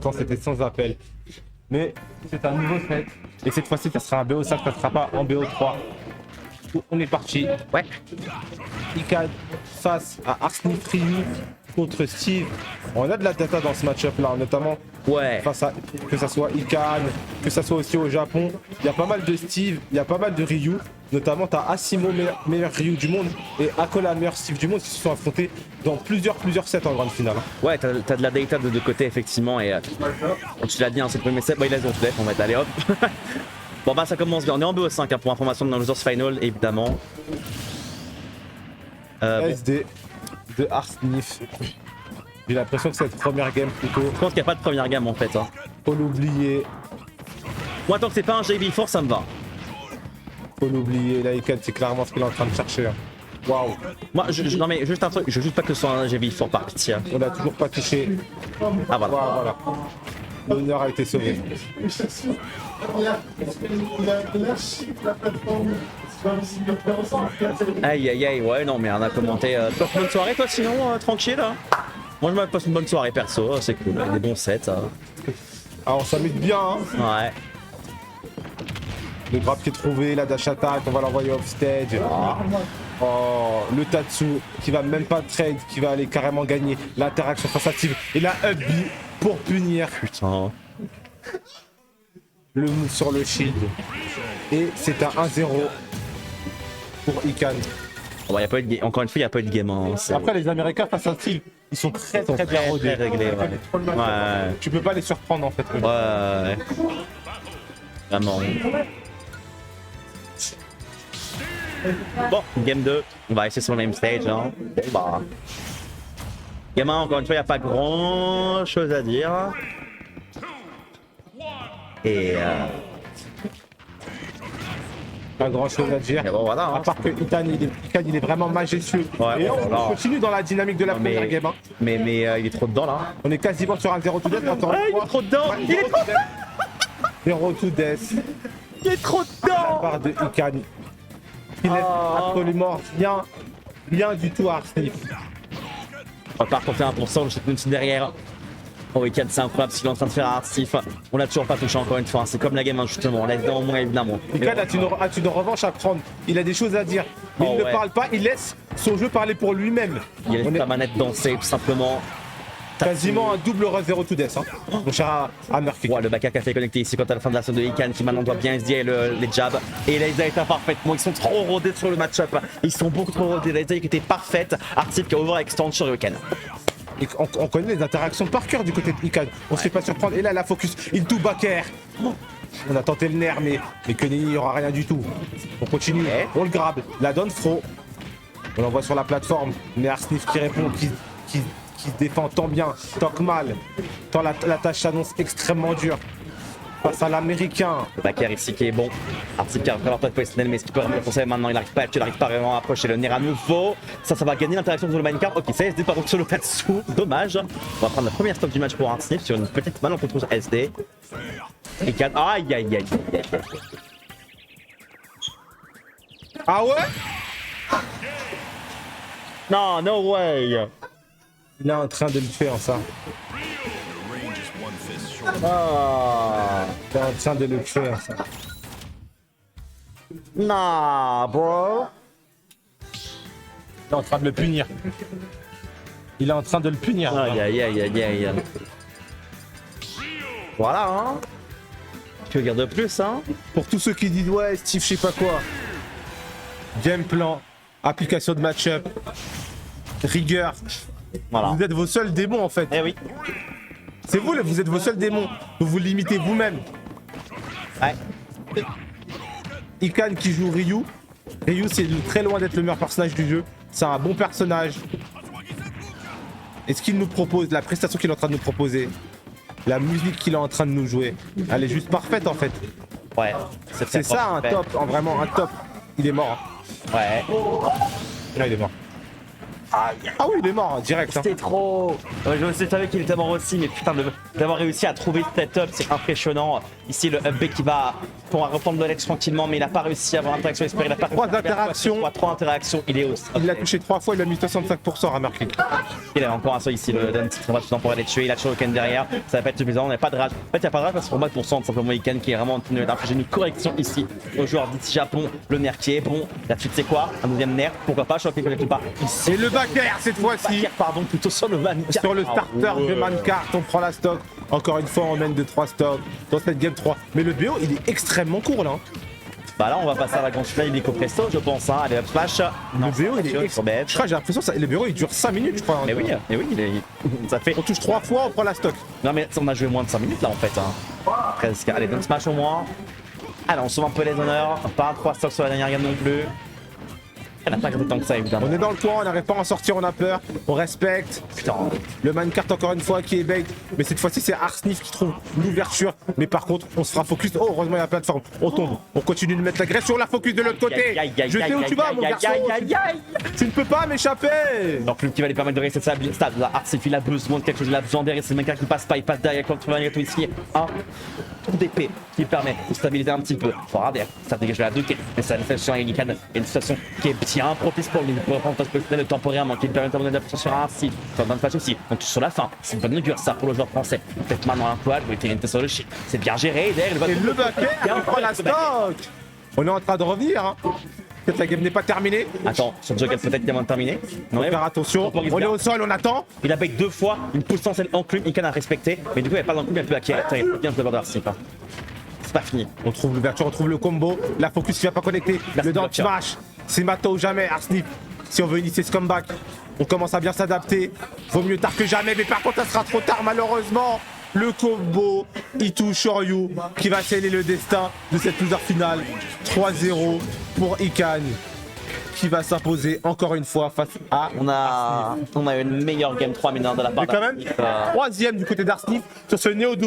pourtant c'était sans appel. Mais c'est un nouveau set. Et cette fois-ci, ça sera un BO5, ça ne sera pas en BO3. On est parti. Ouais. Ikan face à Arsnif Ryu contre Steve. On a de la data dans ce match-up là, notamment Ouais. face à que ça soit Ikan, que ça soit aussi au Japon. Il y a pas mal de Steve, il y a pas mal de Ryu. Notamment, tu as Asimo, meilleur Ryu du monde, et Akola, meilleur Steve du monde, qui se sont affrontés dans plusieurs sets en grande finale. Ouais, t'as de la data de deux côtés, effectivement. Et tu l'as dit, hein, c'est le premier set. Bon, il laisse donc on va être allé hop. Bon, bah, ça commence bien. On est en BO5 hein, pour information dans le Losers Final, évidemment. SD de Arsnif. J'ai l'impression que c'est cette première game plutôt. Je pense qu'il n'y a pas de première gamme en fait. Hein. Faut l'oublier. Moi, tant que c'est pas un JB4, ça me va. Faut l'oublier. Là, Ikan, c'est clairement ce qu'il est en train de chercher. Waouh. Moi, non mais juste un truc, je veux juste pas que ce soit un JB4 par pitié. On n'a toujours pas touché. Ah voilà. Voilà. L'honneur a été sauvé. Aïe aïe aïe, ouais, non mais on a commenté. Bonne soirée toi sinon, tranquille hein. Moi je me passe une bonne soirée perso, c'est cool, avec des bons sets. Hein. Alors, on s'amuse bien. Hein. Ouais. Le grab qui est trouvé, la dash attack, on va l'envoyer off stage. Oh, le Tatsu qui va même pas trade, qui va aller carrément gagner l'interaction face à Steve. Et la up B pour punir. Putain. Le move sur le shield. Et c'est un 1-0 pour Ikan. Bon, bah, y a pas eu de encore une fois, il n'y a pas eu de game. Hein. Après, les Américains face à Steve, ils sont très bien rodés. Très réglés, ouais. Ouais. Tu peux pas les surprendre en fait. Ouais. Vraiment. Bon, game 2, on va essayer sur le même stage. Hein. Bon, bah. Game 1, encore une fois, il n'y a pas grand chose à dire. Et Pas grand chose à dire. et bon, voilà. À Hein. part que Ikan il est vraiment majestueux. Ouais, et on voilà. continue dans la dynamique de la première game. Hein. Mais il est trop dedans là. On est quasiment sur un 0 to death. Encore une Ouais, il fois. est trop dedans. Ouais, Il est trop dedans. 0 to death. Il est trop La dedans. part de Ikan. Il laisse absolument rien du tout à Arsnif. On repart pour faire 1%, le shotgun derrière. Oh, week-end, c'est incroyable ce qu'il est en train de faire à Artsif. On l'a toujours pas touché encore une fois. C'est comme la game 1 justement. On laisse dans au moins évidemment. Ikan a une revanche à prendre. Il a des choses à dire. Mais Oh, il ne ouais. parle pas. Il laisse son jeu parler pour lui-même. Il laisse On est sa manette danser tout simplement. quasiment un double rush 0 to death. Hein. Mon cher Hammerkick. Ouais, le back a fait connecter ici quand à la fin de la zone de Ikan qui maintenant doit bien se dire les jabs. Et Laser est parfaitement. Ils sont trop rodés sur le match-up. Ils sont beaucoup trop rodés. Laser qui était parfaite. Artsif qui a over-extend sur Ikan. Et on connaît les interactions par cœur du côté de Ikan. On se fait pas surprendre. Et là, la focus into back air. On a tenté le nerf, mais Kenny, il n'y aura rien du tout. On continue. Ouais. On le grabe. La donne fro. On l'envoie sur la plateforme. Mais Arsnif qui répond, qui se défend tant bien, tant que mal. Tant la tâche s'annonce extrêmement dure. Face à l'américain. Le back air ici qui est bon. Artsif qui a repris leur tête positionnelle, mais ce qu'il peut remettre conseil maintenant, il n'arrive pas à tuer, il n'arrive pas vraiment à approcher le nerf à nouveau. Ça va gagner l'interaction sur le minecart. Ok, c'est SD par contre sur le Tatsu. Dommage. On va prendre la première stop du match pour Artsif sur une petite balle en contre sur SD. Ikan. Aïe aïe aïe aïe. Ah ouais? Non, no way. Il est en train de le faire, ça. Ah. Il est en train de le faire, ça. Nah, bro. Il est en train de le punir. Il est en train de le punir. Aïe aïe aïe aïe aïe. Voilà, hein. Tu veux dire de plus, hein. Pour tous ceux qui disent ouais Steve je sais pas quoi. Game plan, application de match-up, rigueur. Voilà. Vous êtes vos seuls démons en fait. Eh oui. C'est vous, vous êtes vos seuls démons. Vous vous limitez vous-même. Ouais. Ikan qui joue Ryu. Ryu c'est très loin d'être le meilleur personnage du jeu. C'est un bon personnage. Et ce qu'il nous propose, la prestation qu'il est en train de nous proposer, la musique qu'il est en train de nous jouer, elle est juste parfaite en fait. Ouais. C'est ça un top, vraiment un top. Il est mort. Hein. Ouais. Là il est mort. Ah oui il est mort direct. Hein. C'était trop. Ouais, je savais qu'il était mort aussi, mais putain, d'avoir réussi à trouver ce setup, c'est impressionnant. Ici, le up B qui va pouvoir reprendre le ledge tranquillement, mais il n'a pas réussi à avoir l'interaction espérée. Il a pas Trois interactions. Trois interactions, il est au Il l'a touché 3 fois, il a mis 65% à marquer. Il a encore un seul ici, le Dun, très important pour aller tuer. Il a toujours le Ken derrière, ça va pas être suffisant. On n'a pas de rage. En fait, il n'y a pas de rage parce qu'on bat pour cent simplement Ken qui est vraiment en train d'infliger une correction ici au joueur d'ici Japon. Le nerf qui est bon. La suite, c'est quoi? Un deuxième nerf, pourquoi pas? Je crois qu'il ne pas ici. Et le backer cette fois-ci. Pardon, plutôt sur le Mancart. Sur le starter de Mancart, on prend la stock. Encore une fois, on mène de 3 stocks dans cette game 3. Mais le BO, il est extrêmement court là. Bah là, on va passer à la grande finale illico presto, je pense. Hein. Allez, up smash. Le BO, il est bête. Je crois, j'ai l'impression que le BO, il dure 5 minutes, je crois. Mais oui, ça fait. On touche 3 fois, on prend la stock. Non, mais on a joué moins de 5 minutes là en fait. Hein. Presque. Allez, down smash au moins. Allez, on sauve un peu les honneurs. Pas 3 stocks sur la dernière game non plus. Elle n'a pas gardé tant que ça, évidemment. On est dans le coin, on n'arrive pas à en sortir, on a peur. On respecte. Putain. Le Mancart, encore une fois, qui est bait. Mais cette fois-ci, c'est Arsnif qui trouve l'ouverture. Mais par contre, on se fera focus. Oh, heureusement, il y a la plateforme. On tombe. On continue de mettre l'agression. La focus de l'autre côté. Je sais où tu vas, mon garçon. Tu ne peux pas m'échapper. Donc, lui qui va lui permettre de rester stable. Là, Arsnif, il a besoin de quelque chose. Il a besoin derrière. C'est le Mancart qui passe pas. Il passe derrière. Comme tu vas tout ici. Un tour d'épée qui permet de stabiliser un petit peu. Faut regarder. Ça dégage la 2. Mais ça fait sur Ilican. Il y a une situation qui est bien propice pour lui. Pour reprendre le temporairement qui permet de mettre sur un site. Ça va pas aussi. Donc sur la fin, c'est une bonne augure ça pour le joueur français. Peut-être maintenant un poil, vous était sur le shit. C'est bien géré. Et le backer, on prend la stock. On est en train de revenir. Hein. Peut-être la game n'est pas terminée. Attends, sur Juggle peut-être qu'il est terminé. On va faire attention. On est au sol, on attend. Il a bait 2 fois, une puissance enclume, il a respecté. Mais du coup, il n'y a pas d'enclume, il n'y a plus à bien je le voir c'est pas fini. On trouve l'ouverture, on trouve le combo. La focus qui va pas connecter. Le down smash. C'est maintenant ou jamais, Arsnif. Si on veut initier ce comeback, on commence à bien s'adapter. Vaut mieux tard que jamais, mais par contre, ça sera trop tard, malheureusement. Le combo Itu Shoryu qui va sceller le destin de cette loser finale. 3-0 pour Ikan qui va s'imposer encore une fois face à. On a une meilleure game 3 mineurs de la part Mais quand même, troisième du côté d'Arsnif sur ce Néo 12.